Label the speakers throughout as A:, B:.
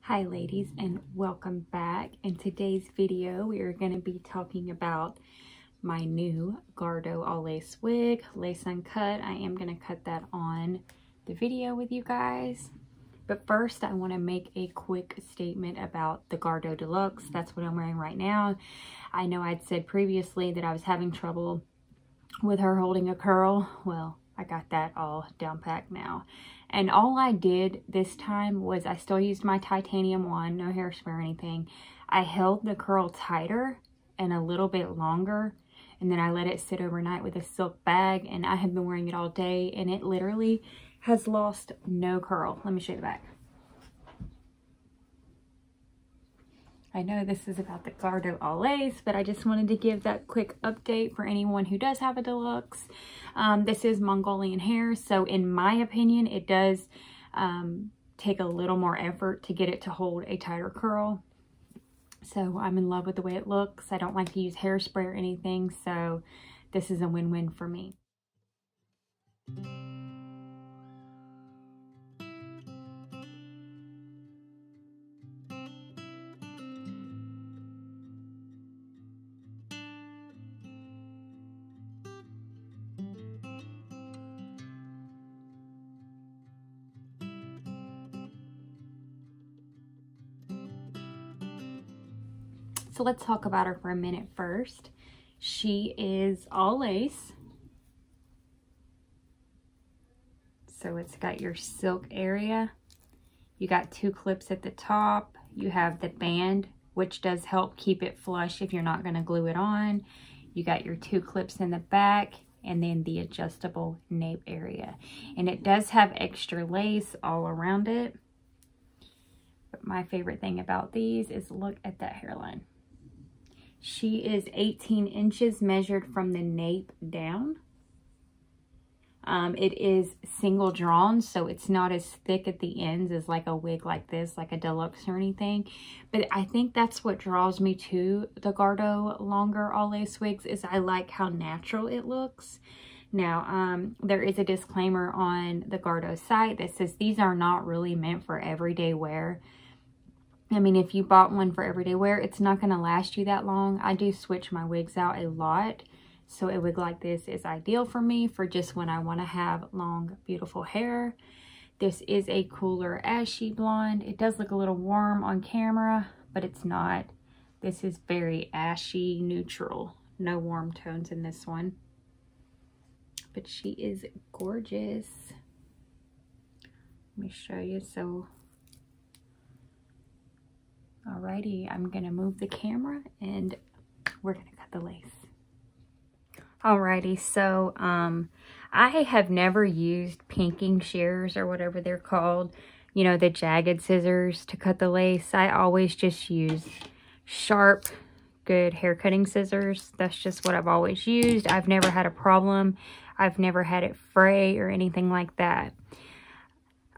A: Hi ladies, and welcome back. In today's video we are going to be talking about my new Gardeaux all lace wig, lace uncut. I am going to cut that on the video with you guys, but first I want to make a quick statement about the Gardeaux Deluxe. That's what I'm wearing right now. I know I'd said previously that I was having trouble with her holding a curl. Well, I got that all down packed now. And all I did this time was I still used my titanium wand, no hairspray or anything. I held the curl tighter and a little bit longer, and then I let it sit overnight with a silk bag, and I have been wearing it all day, and it literally has lost no curl. Let me show you the back. I know this is about the Gardeaux all lace, but I just wanted to give that quick update for anyone who does have a deluxe. This is Mongolian hair, so in my opinion, it does take a little more effort to get it to hold a tighter curl. So I'm in love with the way it looks. I don't like to use hairspray or anything, so this is a win-win for me. So let's talk about her for a minute first. She is all lace. So it's got your silk area. You got 2 clips at the top. You have the band, which does help keep it flush if you're not going to glue it on. You got your 2 clips in the back, and then the adjustable nape area. And it does have extra lace all around it. But my favorite thing about these is look at that hairline. She is 18 inches measured from the nape down. It is single drawn, so it's not as thick at the ends as like a wig like this, like a deluxe or anything. But I think that's what draws me to the Gardeaux longer all lace wigs, is I like how natural it looks. Now, there is a disclaimer on the Gardeaux site that says these are not really meant for everyday wear. I mean, if you bought one for everyday wear, it's not going to last you that long. I do switch my wigs out a lot, so a wig like this is ideal for me for just when I want to have long, beautiful hair. This is a cooler ashy blonde. It does look a little warm on camera, but it's not. This is very ashy neutral. No warm tones in this one. But she is gorgeous. Let me show you. So alrighty, I'm gonna move the camera and we're gonna cut the lace. Alrighty, so I have never used pinking shears or whatever they're called, you know, the jagged scissors to cut the lace. I always just use sharp, good hair cutting scissors. That's just what I've always used. I've never had a problem. I've never had it fray or anything like that.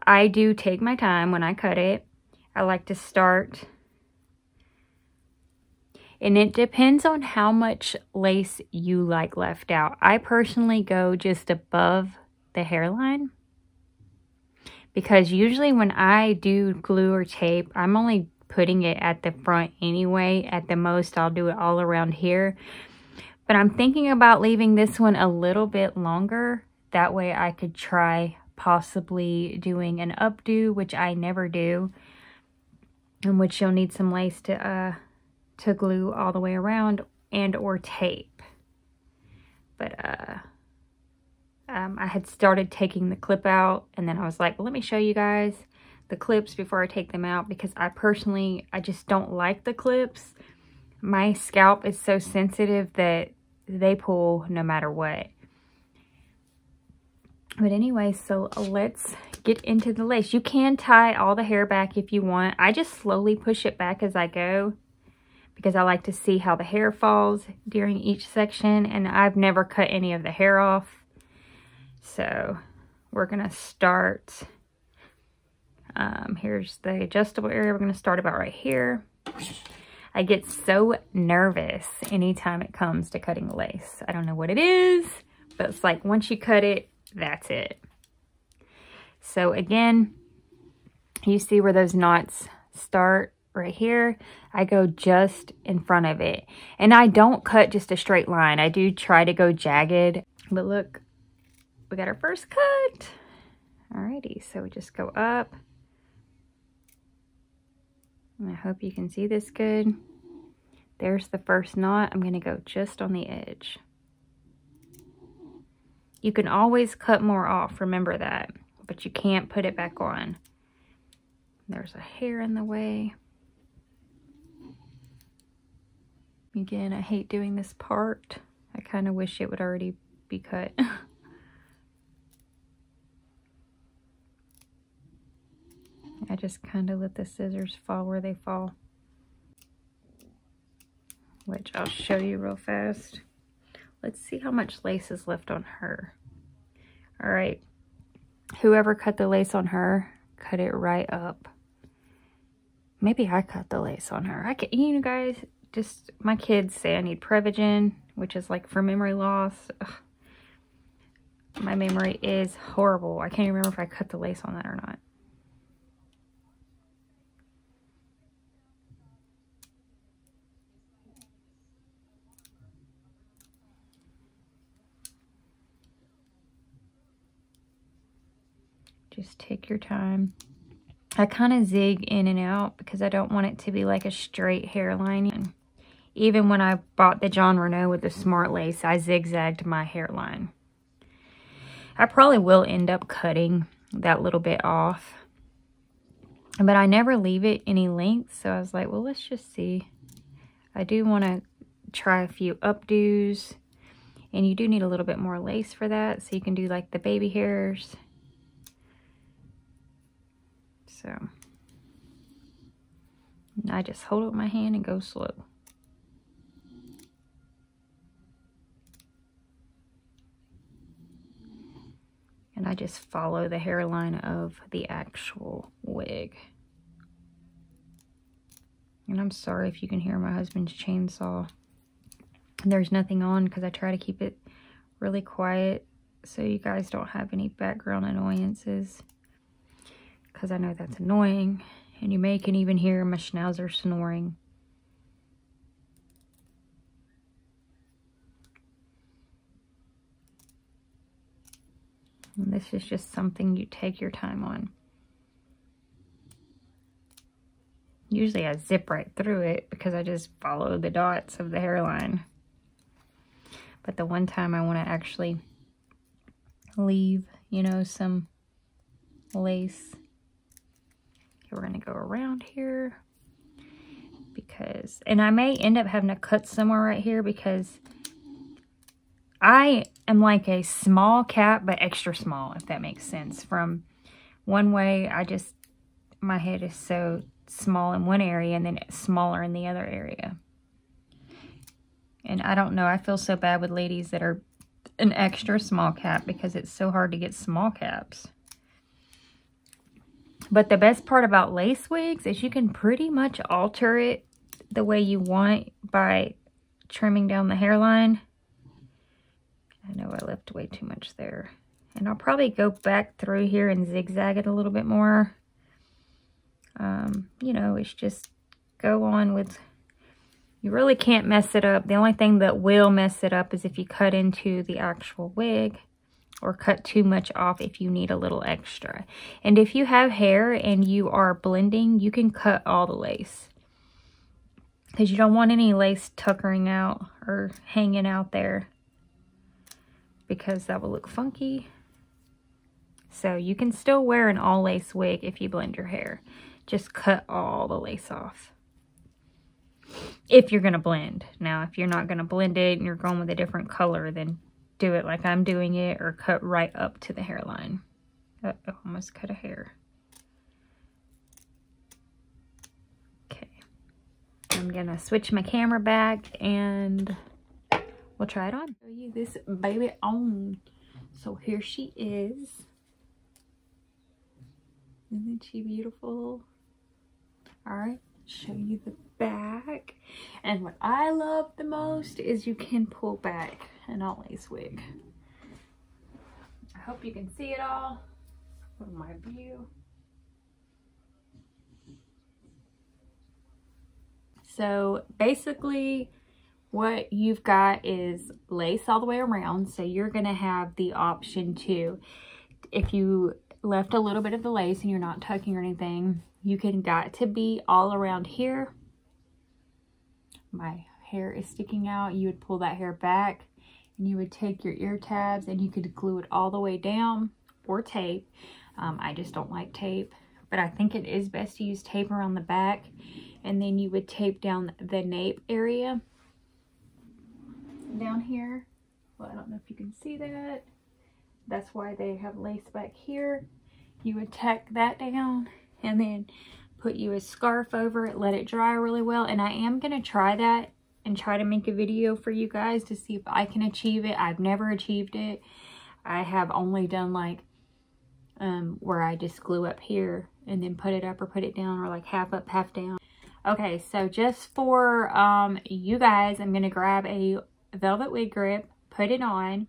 A: I do take my time when I cut it. I like to start, and it depends on how much lace you like left out. I personally go just above the hairline, because usually when I do glue or tape, I'm only putting it at the front anyway. At the most, I'll do it all around here. But I'm thinking about leaving this one a little bit longer. That way I could try possibly doing an updo, which I never do, in which you'll need some lace to glue all the way around and or tape. But I had started taking the clip out, and then I was like, well, let me show you guys the clips before I take them out, because I just don't like the clips. My scalp is so sensitive that they pull no matter what. But anyway, so let's get into the lace. You can tie all the hair back if you want. I just slowly push it back as I go, because I like to see how the hair falls during each section, and I've never cut any of the hair off. So we're gonna start, here's the adjustable area. We're gonna start about right here. I get so nervous anytime it comes to cutting lace. I don't know what it is, but it's like once you cut it, that's it. So again, you see where those knots start right here, I go just in front of it. And I don't cut just a straight line. I do try to go jagged. But look, we got our first cut. Alrighty, so we just go up. And I hope you can see this good. There's the first knot. I'm gonna go just on the edge. You can always cut more off, remember that, but you can't put it back on. There's a hair in the way. Again, I hate doing this part. I kind of wish it would already be cut. I just kind of let the scissors fall where they fall, which I'll show you real fast. Let's see how much lace is left on her. All right, whoever cut the lace on her, cut it right up. Maybe I cut the lace on her. You know, guys, just my kids say I need Prevagen, which is like for memory loss. Ugh. My memory is horrible. I can't remember if I cut the lace on that or not. Just take your time. I kind of zig in and out because I don't want it to be like a straight hairline. Even when I bought the John Renault with the smart lace, I zigzagged my hairline. I probably will end up cutting that little bit off, but I never leave it any length. So I was like, well, let's just see. I do want to try a few updos, and you do need a little bit more lace for that. So you can do like the baby hairs. So I just hold it with my hand and go slow. And I just follow the hairline of the actual wig. And I'm sorry if you can hear my husband's chainsaw. There's nothing on because I try to keep it really quiet so you guys don't have any background annoyances. Because I know that's annoying. And you may can even hear my schnauzer snoring. And this is just something you take your time on. Usually I zip right through it because I just follow the dots of the hairline. But the one time I want to actually leave, you know, some lace. We're going to go around here because, and I may end up having to cut somewhere right here because I am like a small cap, but extra small, if that makes sense. From one way, my head is so small in one area and then smaller in the other area. And I don't know, I feel so bad with ladies that are an extra small cap because it's so hard to get small caps. But the best part about lace wigs is you can pretty much alter it the way you want by trimming down the hairline. I know I left way too much there. And I'll probably go back through here and zigzag it a little bit more. You know, it's just go on with, you really can't mess it up. The only thing that will mess it up is if you cut into the actual wig. Or cut too much off if you need a little extra. And if you have hair and you are blending, you can cut all the lace. Because you don't want any lace tuckering out or hanging out there. Because that will look funky. So you can still wear an all lace wig if you blend your hair. Just cut all the lace off. If you're going to blend. Now, if you're not going to blend it and you're going with a different color, then do it like I'm doing it, or cut right up to the hairline. Oh, almost cut a hair. Okay. I'm gonna switch my camera back and we'll try it on. Show you this baby on. So here she is. Isn't she beautiful? All right, show you the back. And what I love the most is you can pull back an all lace wig. I hope you can see it all from my view. So basically what you've got is lace all the way around. So you're gonna have the option to, if you left a little bit of the lace and you're not tucking or anything, you can got to be all around here. My hair is sticking out. You would pull that hair back and you would take your ear tabs and you could glue it all the way down, or tape. I just don't like tape, but I think it is best to use tape around the back. And then you would tape down the nape area down here. Well, I don't know if you can see that. That's why they have lace back here. You would tack that down and then put you a scarf over it, let it dry really well. And I am gonna try that and try to make a video for you guys to see if I can achieve it. I've never achieved it. I have only done like where I just glue up here and then put it up or put it down, or like half up, half down. Okay, so just for you guys, I'm gonna grab a velvet wig grip, put it on,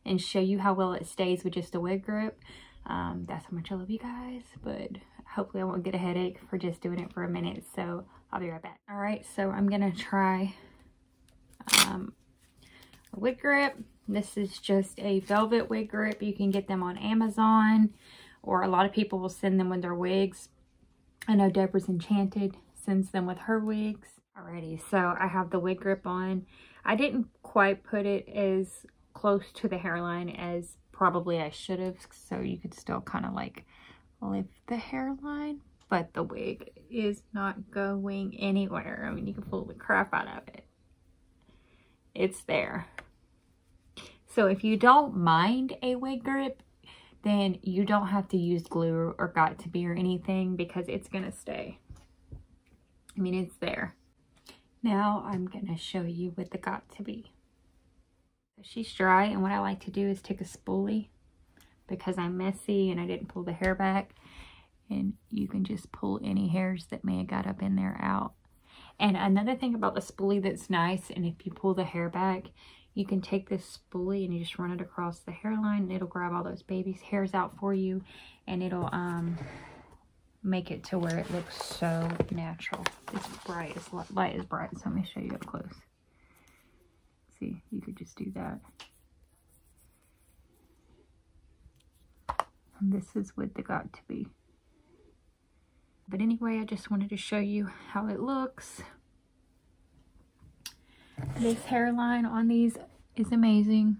A: and show you how well it stays with just a wig grip. That's how much I love you guys, but hopefully I won't get a headache for just doing it for a minute, so I'll be right back. All right, so I'm gonna try a wig grip. This is just a velvet wig grip. You can get them on Amazon, or a lot of people will send them with their wigs. I know Deborah's Enchanted sends them with her wigs. Alrighty, so I have the wig grip on. I didn't quite put it as close to the hairline as probably I should have, so you could still kind of like lift the hairline, but the wig is not going anywhere. I mean, you can pull the crap out of it. It's there. So if you don't mind a wig grip, then you don't have to use glue or got to be or anything, because it's gonna stay. I mean, it's there. Now I'm gonna show you with the got to be. She's dry, and what I like to do is take a spoolie, because I'm messy and I didn't pull the hair back, and you can just pull any hairs that may have got up in there out. And another thing about the spoolie that's nice, and if you pull the hair back, you can take this spoolie and you just run it across the hairline, and it'll grab all those baby's hairs out for you, and it'll make it to where it looks so natural. It's bright, it's light is bright, so let me show you up close. See, you could just do that. And this is with the got to be. But anyway, I just wanted to show you how it looks. This hairline on these is amazing.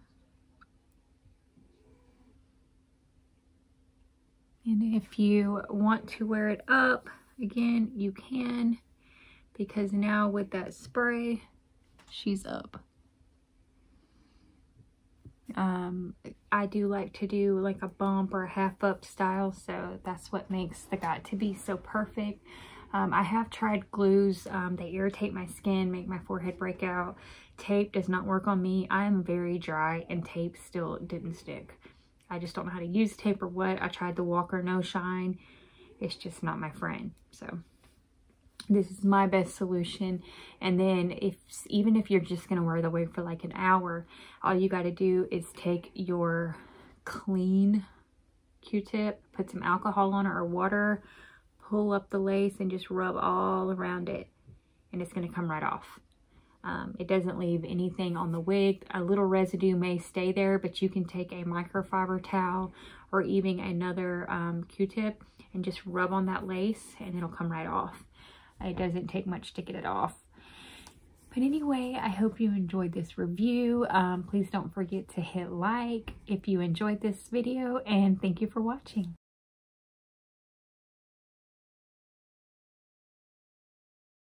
A: And if you want to wear it up, again, you can, because now with that spray, she's up. I do like to do like a bump or a half up style, so that's what makes the got to be so perfect. I have tried glues. They irritate my skin, make my forehead break out. Tape does not work on me. I am very dry, and tape still didn't stick. I just don't know how to use tape or what. I tried the Walker No Shine. It's just not my friend. So this is my best solution. And then even if you're just going to wear the wig for like an hour, all you got to do is take your clean Q-tip, put some alcohol on it or water, pull up the lace and just rub all around it, and it's going to come right off. It doesn't leave anything on the wig. A little residue may stay there, but you can take a microfiber towel or even another Q-tip and just rub on that lace, and it'll come right off. It doesn't take much to get it off. But anyway, I hope you enjoyed this review. Please don't forget to hit like if you enjoyed this video, and thank you for watching.